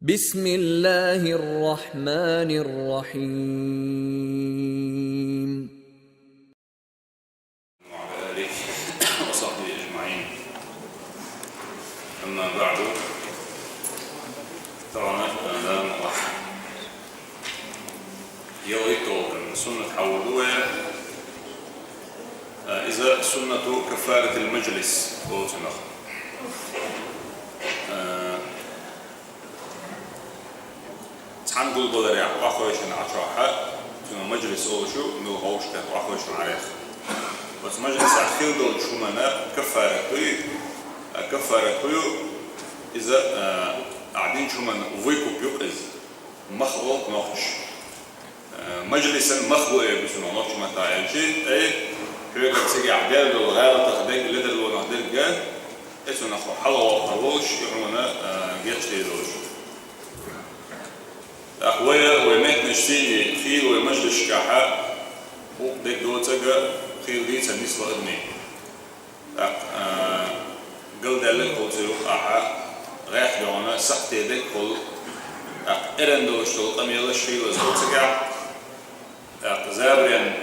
بسم الله الرحمن الرحيم. وعلى آله وصحبه أجمعين. أما بعد طبعا يويتو سنة حولوها إذا سنة كفارة المجلس بوتنا تحنقل بلريع وأخوشن عشاحة ثم مجلس أوشو نوهوش كه وأخوشن عريخ بس مجلس أخير دول شو منا كفارة إذا قاعدين شو من ويكو بيقز مخلوق نقش مجلسا مخلوق بسنو نقش متى الشيء أي حيوك تسجع عدال الغالة تخدق لدر ونهدر جان اسمه نخلو حلوة وخلوش يعملنا جيش ليدوش أخويا ويمت نشتيني خيل ومجلس كحاء وبدك دوتجا خيل دي تنيس لأبني قل دلك قلتلو أحا غيح دونا سقتي دك قل إرن دوشتو أميلش خيل وزوتجا زابرين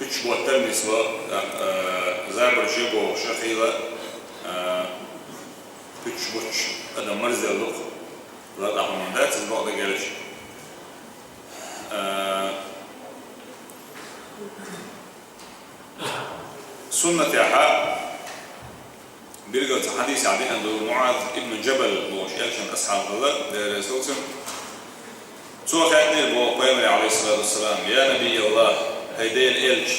كتش بوتر نسوا زابر جيبو شخيلة كتش بوتش هذا مرزي اللوخ لا تعمل ده تزبط دجالش سنة يحا بيرجع حديث عن معاذ ابن جبل وشيخ أصحاب الله لرسولهم سوى خاتني البوقيمري عليه الصلاة والسلام يا نبي الله هيدي الإلج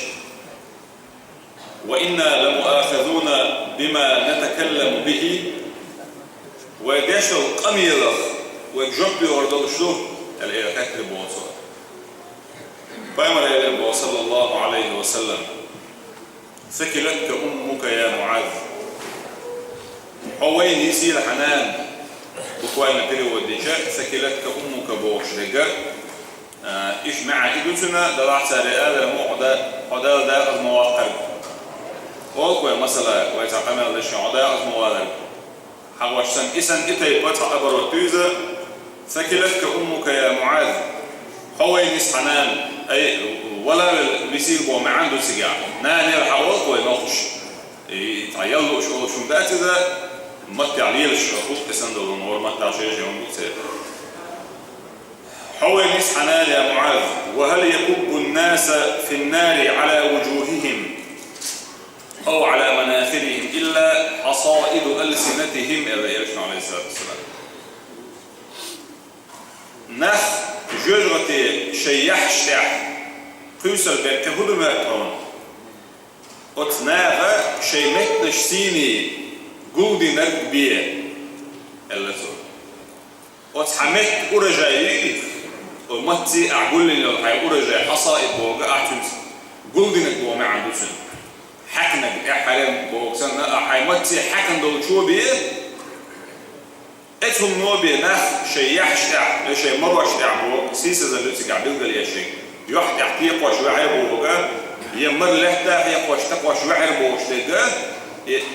وإنا لمؤاخذون بما نتكلم به ويدشل قميلة ويجب يوردلشلو الإلهات البوصل فأمر إليه صلى الله عليه وسلم ثكلتك أمك يا معاذ حوين يسير حنان بقوائنا تري وديشا ثكلتك أمك بوش رجال إيش مع إدوتنا دلع سارئة عدال دا المواقر وقوي مثلا ويتعقمل لشي عدال المواقر حواشتن إسان إتاي بطع أبروتوزة ثكلتك أمك يا معاذ حوين يس حنان أي ولا بيصير بو ما عنده سجاع ناني الحوض وينقش يتعيلوا شو ده إذا متى عليه الشخوط كسند الأمور متى عشان يوم بكتير حول يسحنا يا معاذ وهل يكب الناس في النار على وجوههم أو على مناخرهم إلا حصائد ألسنتهم إلى يرشنا عليه الصلاة والسلام نخ جرتي شيحشتح قيسر بين كهدو ماتون أتناغ شيمت نشتيني قودي نرق بيه اللتو أتحمت أرجعي ومتي أعقول لي لو حي أرجعي حصائد بوغا أعتمت قودي نرق وما عنده سن حكنك إحرام بوغسان حي متي حكن دول شو بيه اتهم نوبي نخ شيحشتح شي مروشتح بوغ سيسة زلوتي قاعد يلقى لي شيء يحت يحتيق وشوي عربوغا يمر لحتة يقوش تقوش وعربوغ شتيقا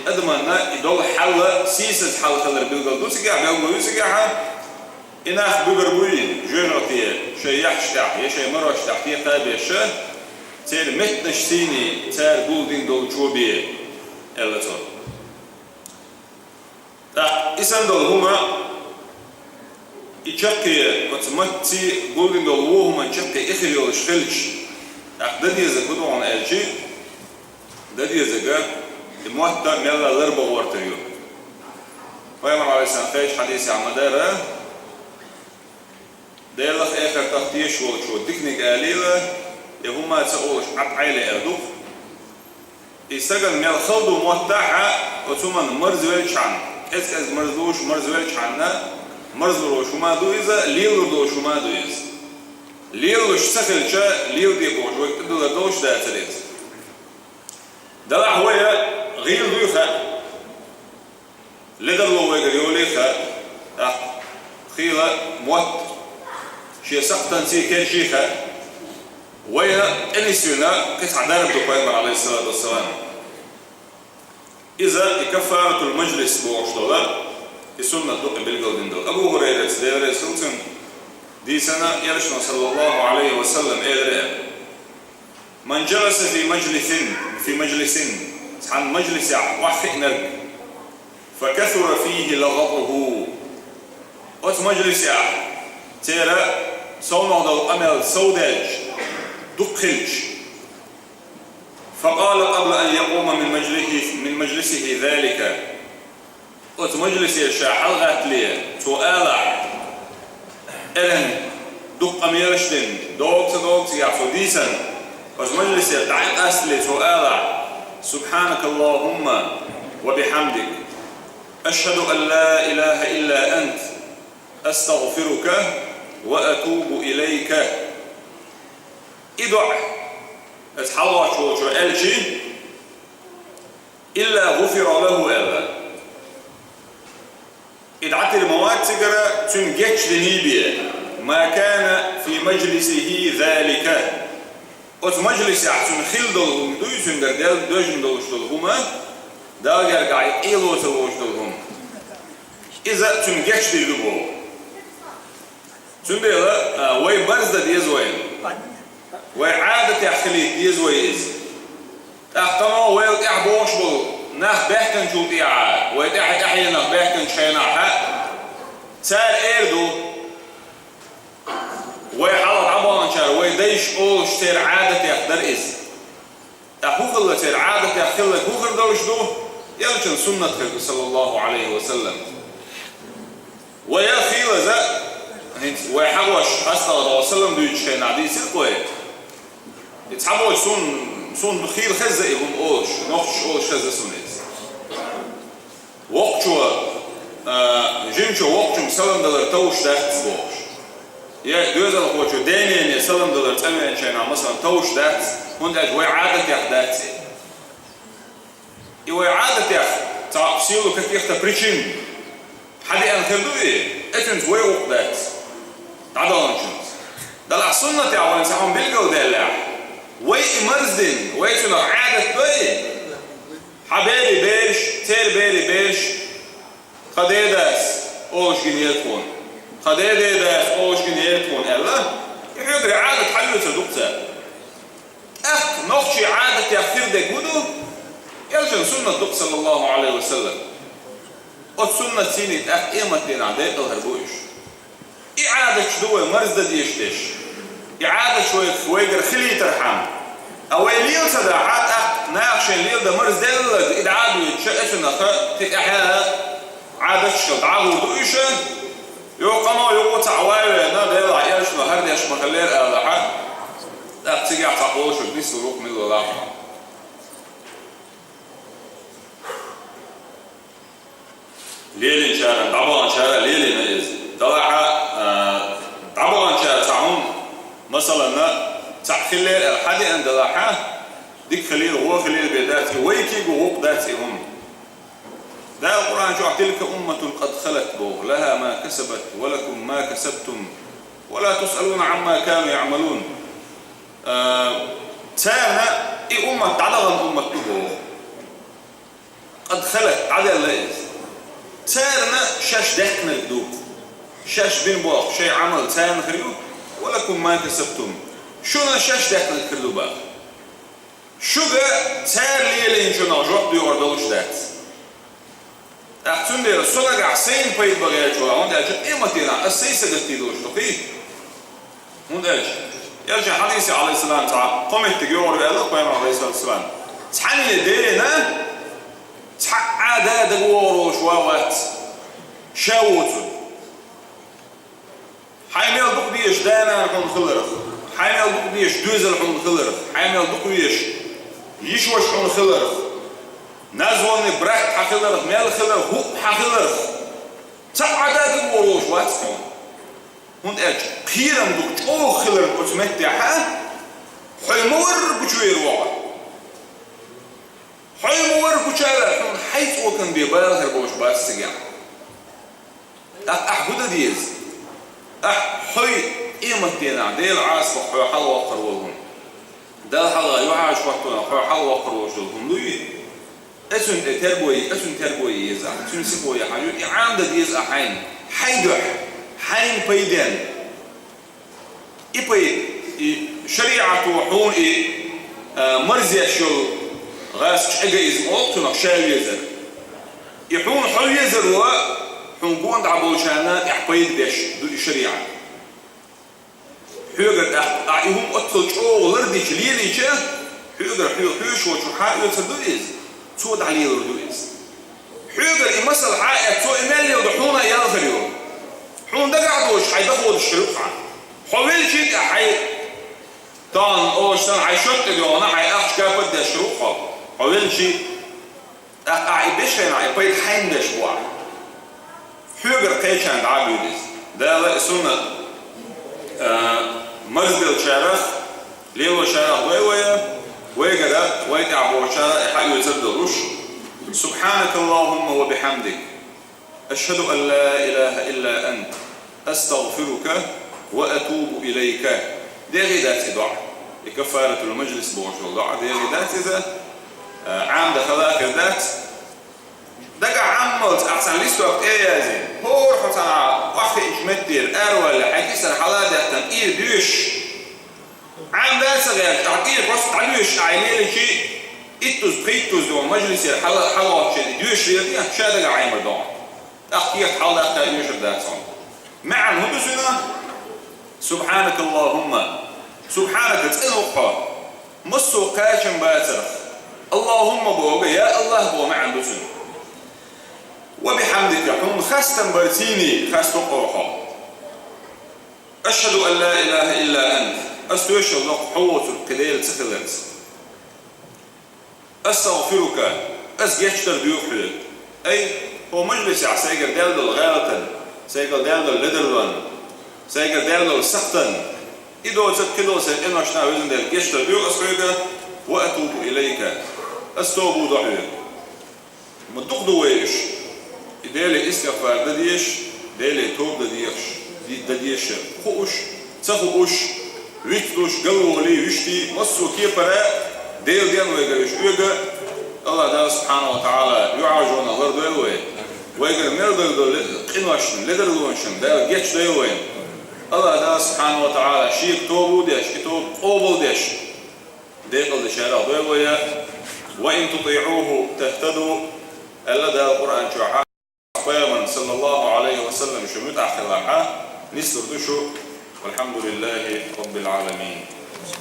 أدمنا يدول حل سيسة حل خلر بيلقى دوسي قاعد بيلقى دوسي قاعد إناخ بيقربوين جونوتي شي يحشتح يشي مروشتح تيقا بيشه تير متنشتيني تير قولدين دول شوبي اللتو إسان دول هما يشقي وتمتي قولين دول وهما يشقي إخري ولشخلش دادي يزاقودوا عن ألشي دادي يزاقا الموحدة ميلا لربا وارتريو فيمر عليه السلام خيش حديثي عن مدارة دايلخ آخر تختيش ولشو تكنيك آليلة يهما تسأولش عب عيلة أردوك يستقل ميلا خلدو موحدة وتومن مرز ويلش عنه إذ مرزوش مرز ويلش عنه مرزلو شو ما دويزا ليلو شو ما دويز ليلو شسخل شا ليل دي بوش ويقتدو لدوش دا تريز دلع هوية غير دويخا لدلو ويقريوليخا خيلة موت شي سقطن سي كان شيخا ويا انسيونا كسع دارب دقائق عليه الصلاة والسلام إذا كفارة المجلس بوش دولا السنة تقوم بالقلدين دول أبو هريرة سيدي رسول دي سنة يرشنا صلى الله عليه وسلم إيه من جلس في مجلس عن مجلس وحق نرق فكثر فيه لغطه أت مجلس ترى صونا الأمل سوداج دقلج فقال قبل أن يقوم من مجلسه ذلك أت مجلس يشاح الغاتلية سؤال إلن دق أميرشتن دوغت يعفو ديسن أت مجلس يدعي أسلي سؤال سبحانك اللهم وبحمدك أشهد أن لا إله إلا أنت أستغفرك وأتوب إليك إدعى اتحوى شو ألشي إلا غفر له ألا إدعت المواد تقرأ تنجيش لنيبيا ما كان في مجلسه ذلك أت مجلس أحسن خلدلهم دويسن قردل دوجن دوشتلهما داقر قاعد إيلو تلوشتلهم إذا تنجيش للبو تنديلا وي برزة ديزوين وعادة يحخليك ديزويز تحتمو ويل إعبوش بل ناخ بحكن شو تيعا ويتحك أحيا ناخ بحكن شينا حق سار إيردو ويحالة عبوان شار ويديش أولش تير عادة يحضر إز أخوك الله تير عادة يحخلك هو خردوش دو يلشن سنة خلق صلى الله عليه وسلم ويا خيلة ذا ويحوش صلى الله عليه وسلم دويش شينا دي سيقوي يتحبوش سون بخير خزة يهم أولش نخش أولش خزة سنة وقتوا جيمشو وقتوا مسلم دلر توش داخت بوش يا دوزل وقتوا دينين يسلم دلر تأمين شينا مثلا توش داخت هون أجوي عادة يحدات يوي عادة يح تعبسيلو كيف تبريشين حدي أن خلوه أتنت وي وقدات تعدون شنت دلع سنة تعوان سحون بيلقوا دلع وي إمرزدين وي تنو عادة وي حبيري بيش تير بيري بيش خديداس أوش جنيتون خديداس أوش جنيتون ألا يقدر عادة حلو تدوكتا نخشي عادة يخير دك بدو يلجن سنة دوك صلى الله عليه وسلم قد سنة سيني إيمت لين عداء الهربوش إعادة شدوه مرزدة ديشتش إعادة شوية خويقر خلي ترحم أو الليل صداحات ناقش الليل ده مرزدة إدعادو يتشأشن تتأحياها عادة شكل عادو دويشة يوقنوا يوقو تعوايا نادي يلع يشنا هردي يشمخ الليل أهلحا تيجي أعتقوش وبنيس وروك من الله ليل إن شاء الله طبعا إن شاء الله ليل نيز طبعا إن شاء الله تعهم مثلا تحخيل الحد عند الله ديك خليل هو خليل بيداتي ويكي ووق داتي هم ده القرآن شو تلك أمة قد خلت بو لها ما كسبت ولكم ما كسبتم ولا تسألون عما كانوا يعملون تانا أمة تعدغن أمة تبو قد خلت عدل ليز تانا شاش دهكنا الدو شاش بين بوق شيء عمل تان خريو ولكم ما كسبتم شو شاش دهكنا الكردو بقى شو تار ليلين شو نجوب ديور دولش دات أحسن دير الصلاة عسين بيد بغير شو هون ده إيه ما تينا السيسة دتي دوش تقي هون ده يرجع حديث عليه السلام تعال قم تجور بأله قيام عليه السلام تحني دينا تح عادة دجور وشوات شاوت حيميل دق ديش دانا كون خلرخ حيميل دق ديش دوزل كون خلرخ حيميل دق ديش يشوش كون خلرخ نازوني برحت حخلرخ ميل خلرخ هو حخلرخ تح عادة دجور وشوات هون اج خيرم دك او خلر اوتوماتيكا حيمور بجوير واحد حيمور بجاله حيث وكان بيبالغ هربوش باس سجع احبوده ديز حي ايمتينا ديل عاص حي حلوه قروهم ده حلا يعاش وقتنا حي حلوه قروشهم لوي اسن تربوي يزع اسن سبوي حاجه عامده ديز حين حيدح حين بيدان إبي شريعة وحون مرزية شو غاس حاجة إزمات ونقشال يزر يحون حل يزر وحون قوند عبوشانا إحبيد بيش دو الشريعة حيوغر أعيهم أطل شو لردي شليلي شا حيوغر حيوش وشو حائل تردوئز تود عليه لردوئز حيوغر إمسال حائل تو إمالي ودحونا يالغريو حون دقعدوش حيدخود الشروقة حويل شيك حي طان أوشتان حيشوت اليونا حيأخش كابد الشروقة حويل شيك أعيبش هنا عيبيد حين دش بوع حيوغر قيشان دعابيدز ده سنة مزدل شارخ ليلو شارخ ويويا ويقدا ويتعبو شارخ حيو يزد الرش سبحانك اللهم وبحمدك أشهد أن لا إله إلا أنت أستغفرك وأتوب إليك دي غيدات دعاء كفارة المجلس بوش الدعاء دي غيدات إذا عام دخلاك ذات دقا عملت أحسن ليستوك إيه زين هو رحتنا وقت إجمتير أروى لحكي سنة حالات يحتم إيه ديوش عام ذات سغير تعطير بس تعليوش عيني شيء إتوز بخيتوز دو مجلس حلوات شيء ديوش رياضية شا دقا عين مردون أخيط حالات ديوش ذات صن مع الهدوسنا سبحانك اللهم سبحانك تسألوك مصو قاشم باتر اللهم بوغ يا الله بو مع الهدوسنا وبحمدك حون خاستن برتيني خاستن قوحا أشهد أن لا إله إلا أنت أستوشل لك حوة القديل تخلت أستغفرك أسجشتر بيوحلك أي هو مجلس سيقر دالدو الغالطن سيقر دالدو اللدرلن سيقر دالدو السختن إدو تكدو سيئن وشنا وزن دال جشتر بيوح أسكرك وأتوب إليك أستوبو ضحيك مدقدو ويش دالي استغفار دديش دالي توب دديش خوش تخوش ويتوش قلولي وشتي مصو كيبرا ديل ديان ويقرش ويقر الله دا سبحانه وتعالى يعاجونا غردو يلوين ويقر مردو قنوشن لدرلونشن دال جيتش ديلوين الله دا سبحانه وتعالى شيك توبو ديش كتوب قوبل ديش ديقل دشارة ديلويا وإن تطيعوه تهتدوا ألا دا القرآن شوحا قياما صلى الله عليه وسلم شميت أخلاقها نسر دشو والحمد لله رب العالمين.